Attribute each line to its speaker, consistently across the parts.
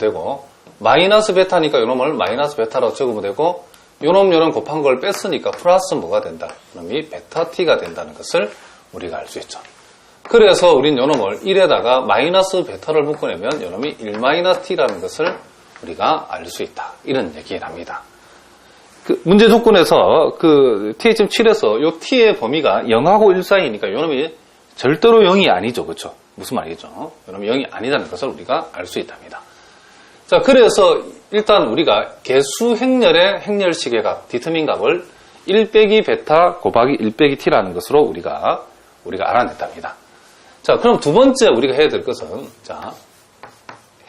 Speaker 1: 되고, 마이너스 베타니까 요놈을 마이너스 베타라고 적으면 되고, 요놈 곱한 걸 뺐으니까 플러스 뭐가 된다? 요놈이 베타 t가 된다는 것을 우리가 알 수 있죠. 그래서 우린 요놈을 1에다가 마이너스 베타를 묶어내면 요놈이 1 마이너스 t라는 것을 우리가 알 수 있다. 이런 얘기를 합니다. 그 문제 조건에서 그 TH7에서 요 t의 범위가 0하고 1 사이니까 요놈이 절대로 0이 아니죠. 그렇죠? 무슨 말이죠? 요놈이 0이 아니라는 것을 우리가 알 수 있답니다. 자, 그래서 일단 우리가 개수 행렬의 행렬식의 값, 디터민 값을 1 빼기 베타 곱하기 1 빼기 t라는 것으로 우리가 알아냈답니다. 자, 그럼 두 번째 우리가 해야 될 것은, 자,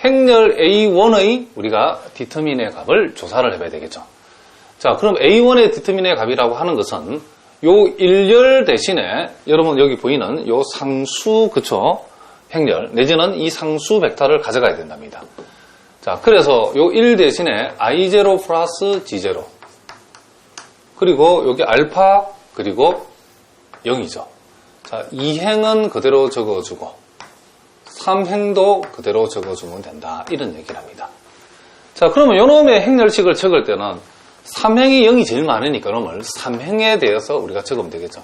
Speaker 1: 행렬 A1의 우리가 디터민의 값을 조사를 해봐야 되겠죠. 자, 그럼 A1의 디터민의 값이라고 하는 것은 요 1열 대신에 여러분 여기 보이는 요 상수, 그쵸? 행렬, 내지는 이 상수 벡터를 가져가야 된답니다. 자, 그래서 요 1 대신에 I0 플러스 G0. 그리고 여기 알파, 그리고 0이죠. 자, 2행은 그대로 적어주고, 3행도 그대로 적어주면 된다. 이런 얘기를 합니다. 자, 그러면 요놈의 행렬식을 적을 때는 3행이 0이 제일 많으니까 요놈을 3행에 대해서 우리가 적으면 되겠죠.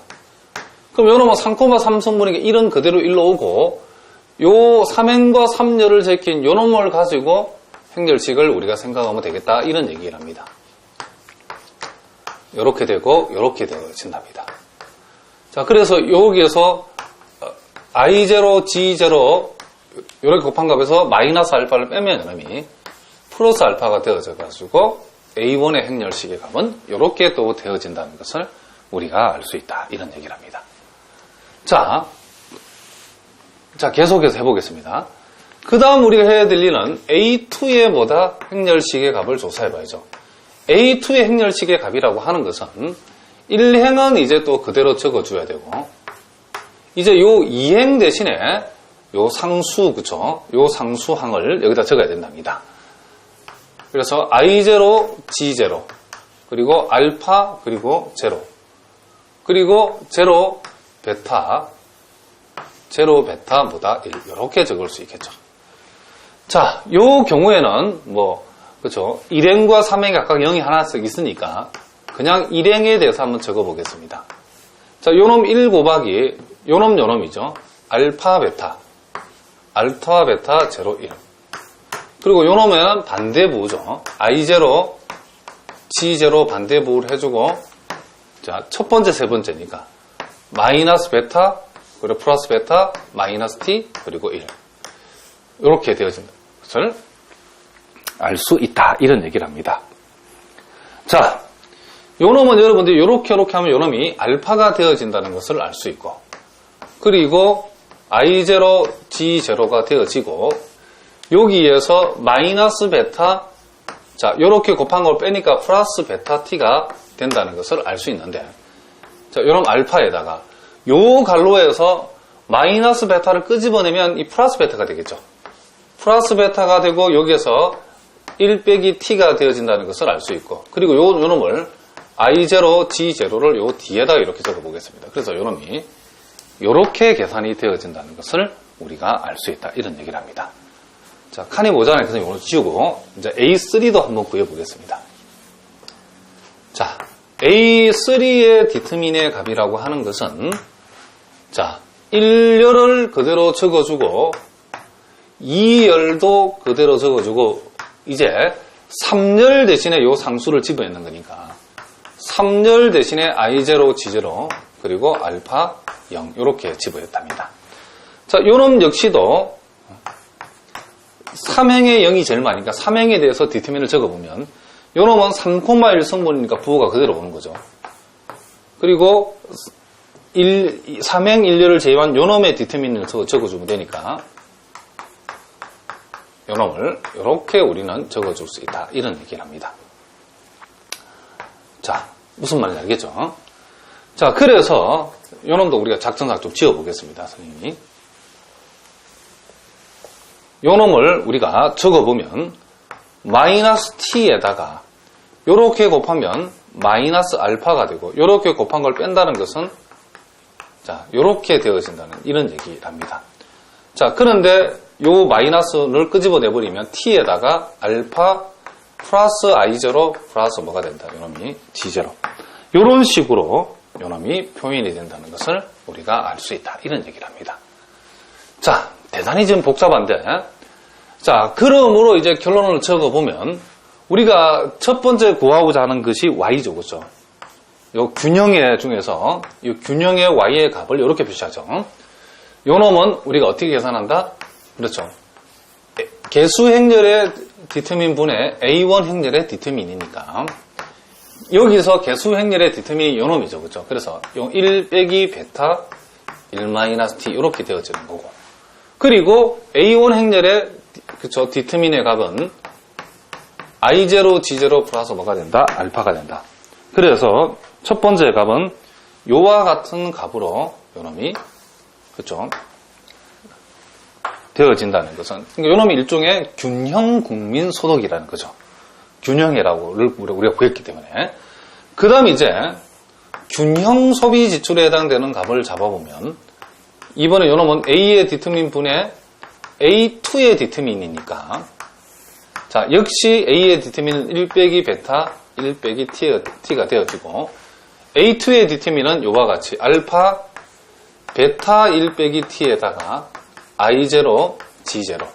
Speaker 1: 그럼 요놈은 3,3성분이니까 1은 그대로 1로 오고, 요 3행과 3열을 제낀 요놈을 가지고 행렬식을 우리가 생각하면 되겠다. 이런 얘기를 합니다. 요렇게 되고, 요렇게 되어진답니다. 자, 그래서 여기에서 I0, G0, 요렇게 곱한 값에서 마이너스 알파를 빼면 요놈이 플러스 알파가 되어져가지고 A1의 행렬식의 값은 요렇게 또 되어진다는 것을 우리가 알 수 있다. 이런 얘기를 합니다. 자, 계속해서 해보겠습니다. 그 다음 우리가 해야 될 일은 A2의 뭐다? 행렬식의 값을 조사해봐야죠. A2의 행렬식의 값이라고 하는 것은 1행은 이제 또 그대로 적어줘야 되고, 이제 요 2행 대신에 요 상수, 그쵸? 요 상수항을 여기다 적어야 된답니다. 그래서 I0, G0, 그리고 알파, 그리고 제로, 그리고 제로, 베타, 뭐다? 1. 이렇게 적을 수 있겠죠. 자, 요 경우에는 그쵸? 1행과 3행이 각각 0이 하나씩 있으니까 그냥 1행에 대해서 한번 적어보겠습니다. 자, 요놈 1 곱하기 요놈이죠. 알파, 베타, 제로, 1. 그리고 요놈은 반대부호죠. I0, G0 반대부호를 해주고, 자, 첫 번째, 세 번째니까 마이너스 베타, 그리고 플러스 베타, 마이너스 t, 그리고 1. 이렇게 되어진 것을 알 수 있다. 이런 얘기를 합니다. 자, 요놈은 여러분들이 요렇게 하면 요놈이 알파가 되어진다는 것을 알 수 있고, 그리고 I0, G0가 되어지고, 여기에서 마이너스 베타, 자, 요렇게 곱한 걸 빼니까 플러스 베타 t가 된다는 것을 알 수 있는데, 자, 요놈 알파에다가 요 갈로에서 마이너스 베타를 끄집어내면 이 플러스 베타가 되겠죠. 플러스 베타가 되고 여기에서 1 빼기 t가 되어진다는 것을 알 수 있고, 그리고 요 놈을 I0, G0를 요 뒤에다 이렇게 적어보겠습니다. 그래서 요 놈이 요렇게 계산이 되어진다는 것을 우리가 알 수 있다. 이런 얘기를 합니다. 자, 칸이 모자라니까 그래서 이걸 지우고 이제 A3도 한번 구해보겠습니다. 자, A3의 디터민의 값이라고 하는 것은, 자, 1열을 그대로 적어주고 2열도 그대로 적어주고, 이제 3열 대신에 요 상수를 집어넣는 거니까 3열 대신에 I0, G0, 그리고 알파 0 이렇게 집어넣답니다. 자, 요놈 역시도 3행의 0이 제일 많으니까 3행에 대해서 디터민을 적어보면 요놈은 3,1 성분이니까 부호가 그대로 오는 거죠. 그리고 3행 1열을 제외한 요놈의 디터민을 적어주면 되니까 요놈을 이렇게 우리는 적어줄 수 있다. 이런 얘기를 합니다. 자, 무슨 말인지 알겠죠? 자, 그래서 요놈도 우리가 작전상 좀 지어보겠습니다. 선생님이. 요놈을 우리가 적어보면 마이너스 t에다가 요렇게 곱하면 마이너스 알파가 되고, 요렇게 곱한 걸 뺀다는 것은, 자, 요렇게 되어진다는 이런 얘기를 합니다. 자, 그런데 요 마이너스를 끄집어내버리면 t에다가 알파 플러스 I0 플러스 뭐가 된다. 요놈이 G0. 요런 식으로 요놈이 표현이 된다는 것을 우리가 알 수 있다. 이런 얘기를 합니다. 자, 대단히 좀 복잡한데, 자, 그러므로 이제 결론을 적어보면, 우리가 첫 번째 구하고자 하는 것이 Y죠. 그죠? 요 균형의 중에서, 이 균형의 Y의 값을 이렇게 표시하죠. 요 놈은 우리가 어떻게 계산한다? 그렇죠. 개수 행렬의 디터민 분의 A1 행렬의 디터민이니까, 여기서 개수 행렬의 디터민이 요 놈이죠. 그죠? 그래서 요 1 빼기 베타 1 마이너스 t 이렇게 되어지는 거고. 그리고 A1 행렬의 그쵸 디터민의 값은 I0, G0 플러스 뭐가 된다? 알파가 된다. 그래서 첫 번째 값은 요와 같은 값으로 요놈이 그쵸 되어진다는 것은 그러니까 요놈이 일종의 균형 국민 소득이라는 거죠. 균형이라고 우리가 구했기 때문에. 그 다음 이제 균형 소비 지출에 해당되는 값을 잡아보면 이번에 요놈은 A의 디터민 분의 A2의 디터민이니까 자 역시 A의 디터민은 1 빼기 베타 1 빼기 T가 되어지고 A2의 디터민은 요와 같이 알파 베타 1 빼기 T에다가 I0 G0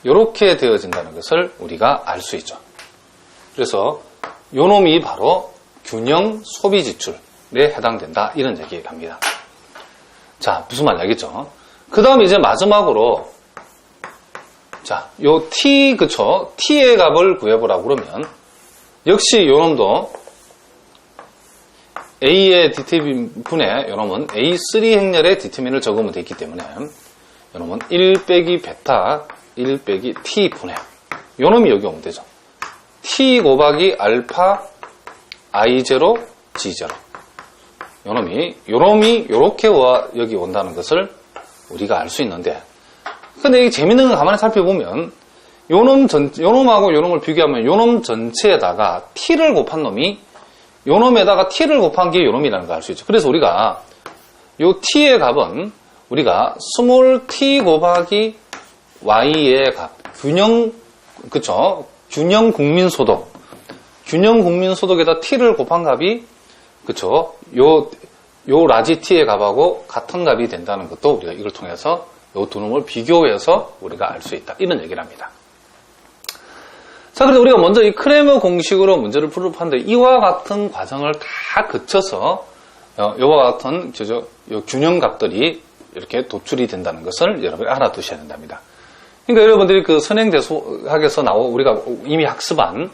Speaker 1: 이렇게 되어진다는 것을 우리가 알 수 있죠. 그래서 요놈이 바로 균형 소비 지출에 해당된다 이런 얘기를 합니다. 자, 무슨 말인지 알겠죠? 그 다음에 이제 마지막으로 자, 요 T 그쵸? T의 값을 구해보라고 그러면 역시 요놈도 A의 디터민 분의 요놈은 A3 행렬의 디터민을 적으면 되기 때문에 요놈은 1 빼기 베타 1 빼기 T 분의 요놈이 여기 오면 되죠. T 곱하기 알파 I0 G0 요놈이 요렇게 여기 온다는 것을 우리가 알 수 있는데 근데 이 재밌는 건 가만히 살펴보면 요놈하고 요놈을 비교하면 요놈 전체에다가 T를 곱한 놈이 요놈에다가 T를 곱한 게 요놈이라는 걸 알 수 있죠. 그래서 우리가 요 T의 값은 우리가 스몰 t 곱하기 y의 값 균형 그쵸? 균형 국민소득 균형 국민소득에다 t를 곱한 값이 그쵸? 요 라지 t의 값하고 같은 값이 된다는 것도 우리가 이걸 통해서 요 두 놈을 비교해서 우리가 알 수 있다 이런 얘기를 합니다. 자, 그래서 우리가 먼저 이 크레머 공식으로 문제를 풀을 하는데 이와 같은 과정을 다 거쳐서 이와 같은 요 균형 값들이 이렇게 도출이 된다는 것을 여러분이 알아두셔야 된답니다. 그러니까 여러분들이 그 선행대수학에서 우리가 이미 학습한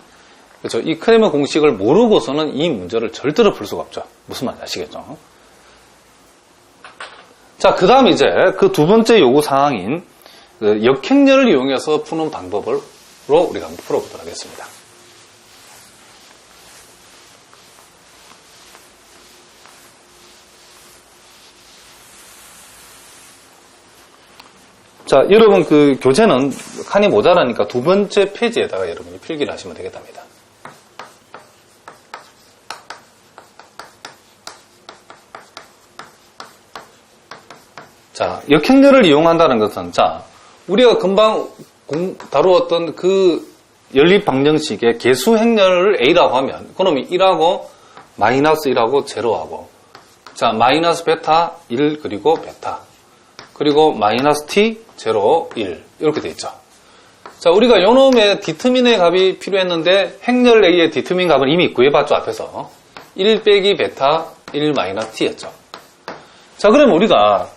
Speaker 1: 그렇죠? 이 크레머 공식을 모르고서는 이 문제를 절대로 풀 수가 없죠. 무슨 말인지 아시겠죠? 자, 그 다음 이제 그 두 번째 요구 사항인 그 역행렬을 이용해서 푸는 방법으로 우리가 한번 풀어보도록 하겠습니다. 자, 여러분 그 교재는 칸이 모자라니까 두 번째 페이지에다가 여러분이 필기를 하시면 되겠답니다. 자, 역행렬을 이용한다는 것은 자, 우리가 금방 다루었던 그 연립 방정식의 개수 행렬을 A라고 하면 그놈이 1하고 마이너스 1하고 제로하고 자, 마이너스 베타 1 그리고 베타 그리고 마이너스 t, 0, 1 이렇게 돼 있죠. 자, 우리가 요놈의 디터민의 값이 필요했는데 행렬 A의 디터민 값을 이미 구해봤죠. 앞에서 1 빼기 베타 1 마이너스 t였죠. 자, 그럼 우리가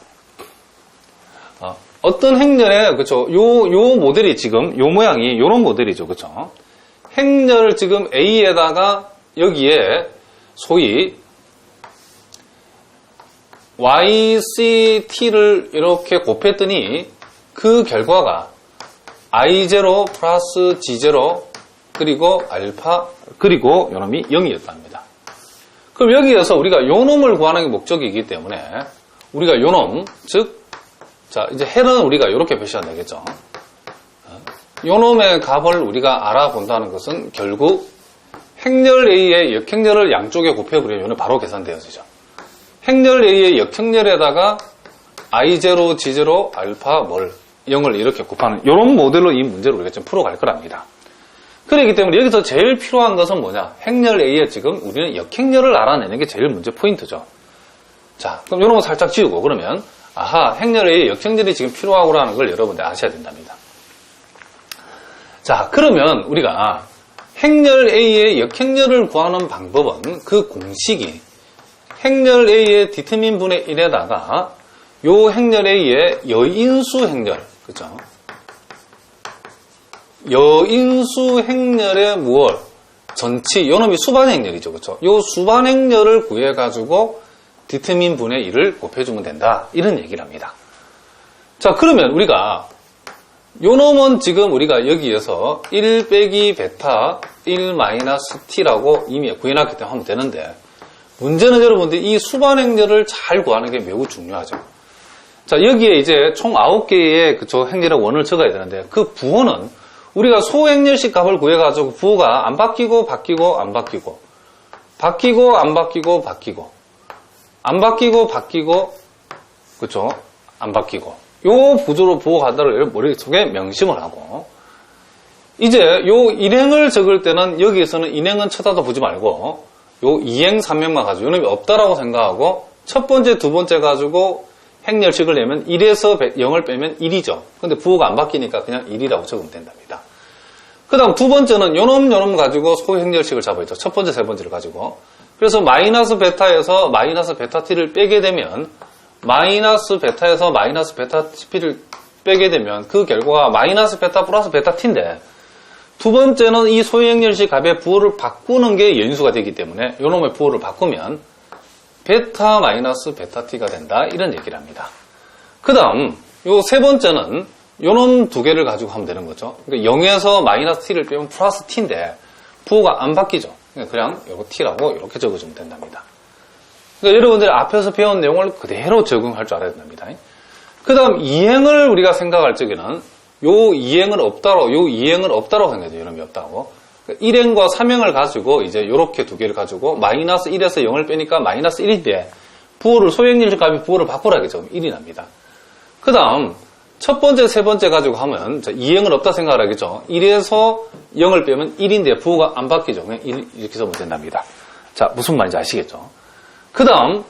Speaker 1: 어떤 행렬에 그쵸 요 모델이 지금 요 모양이 요런 모델이죠. 그쵸 행렬을 지금 A에다가 여기에 소위 YCT를 이렇게 곱했더니 그 결과가 I0 플러스 G0 그리고 알파 그리고 요놈이 0이었답니다. 그럼 여기에서 우리가 요놈을 구하는 게 목적이기 때문에 우리가 요놈 즉 자 이제 헬은 우리가 이렇게 표시하면 되겠죠. 요놈의 값을 우리가 알아본다는 것은 결국 행렬 A의 역행렬을 양쪽에 곱해버리면 요놈이 바로 계산되어지죠. 행렬 A의 역행렬에다가 I0, G0, 알파, 몰 0을 이렇게 곱하는 이런 모델로 이 문제를 우리가 좀 풀어갈 거랍니다. 그렇기 때문에 여기서 제일 필요한 것은 뭐냐? 행렬 A에 지금 우리는 역행렬을 알아내는 게 제일 문제 포인트죠. 자, 그럼 이런 거 살짝 지우고 그러면 아하, 행렬 A에 역행렬이 지금 필요하구라는 걸 여러분들 아셔야 된답니다. 자, 그러면 우리가 행렬 A의 역행렬을 구하는 방법은 그 공식이 행렬 A의 디터민 분의 1에다가 요 행렬 A의 여인수 행렬, 그죠? 여인수 행렬의 무얼? 전치, 요 놈이 수반 행렬이죠, 그죠? 요 수반 행렬을 구해가지고 디터민 분의 1을 곱해주면 된다. 이런 얘기를 합니다. 자, 그러면 우리가 요 놈은 지금 우리가 여기에서 1 빼기 베타 1 마이너스 t라고 이미 구해놨기 때문에 하면 되는데 문제는 여러분들 이 수반 행렬을 잘 구하는 게 매우 중요하죠. 자, 여기에 이제 총 9개의 그쵸 행렬의 원을 적어야 되는데 그 부호는 우리가 소행렬식 값을 구해가지고 부호가 안 바뀌고 바뀌고 안 바뀌고 바뀌고 안 바뀌고 바뀌고 안 바뀌고 바뀌고 그쵸 안 바뀌고 요 구조로 부호 간다를 머릿속에 명심을 하고 이제 요 일행을 적을 때는 여기에서는 인행은 쳐다도 보지 말고 요 2행 3행만 가지고 요놈이 없다라고 생각하고 첫 번째 두 번째 가지고 행렬식을 내면 1에서 0을 빼면 1이죠. 근데 부호가 안 바뀌니까 그냥 1이라고 적으면 된답니다. 그 다음 두 번째는 요놈 가지고 소행렬식을 잡아있죠. 첫 번째 세 번째를 가지고 그래서 마이너스 베타에서 마이너스 베타 t를 빼게 되면 마이너스 베타에서 마이너스 베타 t를 빼게 되면 그 결과가 마이너스 베타 플러스 베타 t인데 두 번째는 이 소행렬식 값의 부호를 바꾸는 게 연수가 되기 때문에 요놈의 부호를 바꾸면 베타 마이너스 베타 t가 된다 이런 얘기를 합니다. 그 다음 요 세 번째는 요놈 두 개를 가지고 하면 되는 거죠. 그러니까 0에서 마이너스 t를 빼면 플러스 t인데 부호가 안 바뀌죠. 그냥 요거 t라고 이렇게 적어주면 된답니다. 그러니까 여러분들이 앞에서 배운 내용을 그대로 적용할 줄 알아야 됩니다. 그 다음 2행을 우리가 생각할 적에는 요 2행은 없다라고 생각해요. 요놈이 없다고. 1행과 3행을 가지고 이제 요렇게 두 개를 가지고 마이너스 1에서 0을 빼니까 마이너스 1인데 부호를 소행렬식 값이 부호를 바꾸라겠죠. 1이 납니다. 그 다음 첫 번째, 세 번째 가지고 하면 2행은 없다 생각을 하겠죠. 1에서 0을 빼면 1인데 부호가 안 바뀌죠. 그냥 1 이렇게 써면 된답니다. 자, 무슨 말인지 아시겠죠? 그 다음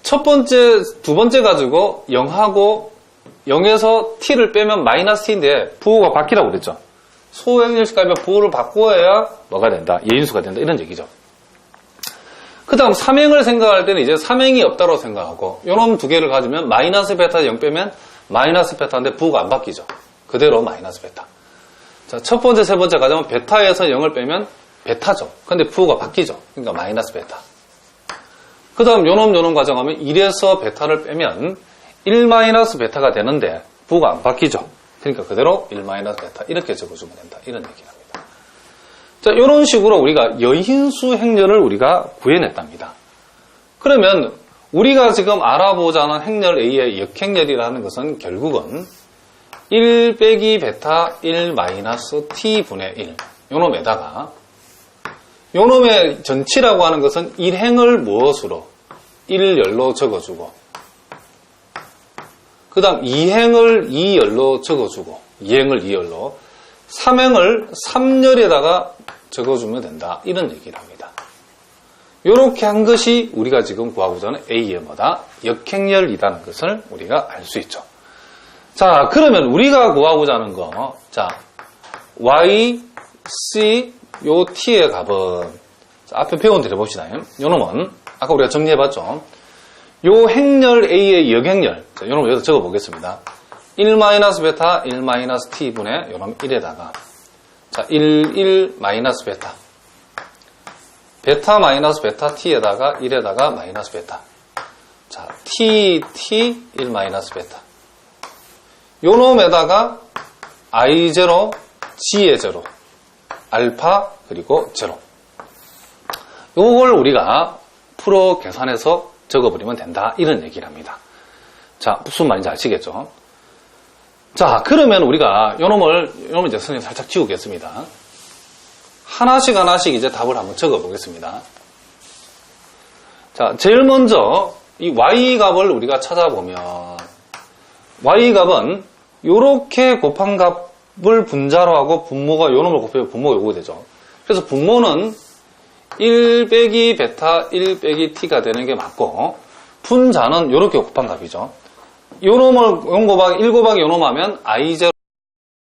Speaker 1: 첫 번째, 두 번째 가지고 0하고 0에서 t를 빼면 마이너스 t인데 부호가 바뀌라고 그랬죠. 소행렬식 값의 부호를 바꾸어야 뭐가 된다? 예인수가 된다. 이런 얘기죠. 그 다음 3행을 생각할 때는 이제 3행이 없다고 생각하고 요놈 두 개를 가지면 마이너스 베타 0 빼면 마이너스 베타인데 부호가 안 바뀌죠. 그대로 마이너스 베타. 자, 첫 번째, 세 번째 가자면 베타에서 0을 빼면 베타죠. 근데 부호가 바뀌죠. 그러니까 마이너스 베타. 그 다음 요놈 가져가면 1에서 베타를 빼면 1 마이너스 베타가 되는데 부호가 안 바뀌죠. 그러니까 그대로 1 마이너스 베타 이렇게 적어주면 된다. 이런 얘기를 합니다. 자, 이런 식으로 우리가 여인수 행렬을 우리가 구해냈답니다. 그러면 우리가 지금 알아보자는 행렬 A의 역행렬이라는 것은 결국은 1 빼기 베타 1 마이너스 t분의 1 요놈에다가 요놈의 전치라고 하는 것은 1행을 무엇으로 1열로 적어주고 그 다음 2행을 2열로 적어주고 2행을 2열로 3행을 3열에다가 적어주면 된다 이런 얘기를 합니다. 이렇게 한 것이 우리가 지금 구하고자 하는 A의 뭐다? 역행렬이라는 것을 우리가 알 수 있죠. 자, 그러면 우리가 구하고자 하는 거, 자, Y, C, 요 T의 값은, 자, 앞에 배운 대로 봅시다. 요 놈은, 아까 우리가 정리해봤죠. 요 행렬 A의 역행렬, 자, 요 놈을 여기서 적어보겠습니다. 1-베타, 1-t분의 요 놈 1에다가, 자, 1 마이너스 베타. 베타 마이너스 베타 t에다가 1에다가 마이너스 베타. 자, t 1 마이너스 베타. 요 놈에다가 i0, g의 0, 알파 그리고 0. 요걸 우리가 풀어 계산해서 적어버리면 된다. 이런 얘기를 합니다. 자, 무슨 말인지 아시겠죠? 자, 그러면 우리가 요 놈을 이제 선생님 살짝 지우겠습니다. 하나씩 이제 답을 한번 적어 보겠습니다. 자, 제일 먼저 이 y 값을 우리가 찾아보면 y 값은 요렇게 곱한 값을 분자로 하고 분모가 요 놈을 곱하면 분모가 요거 되죠. 그래서 분모는 1 빼기 베타 1 빼기 t가 되는 게 맞고, 분자는 요렇게 곱한 값이죠. 요 놈을 1 곱하기 요 놈 하면 i0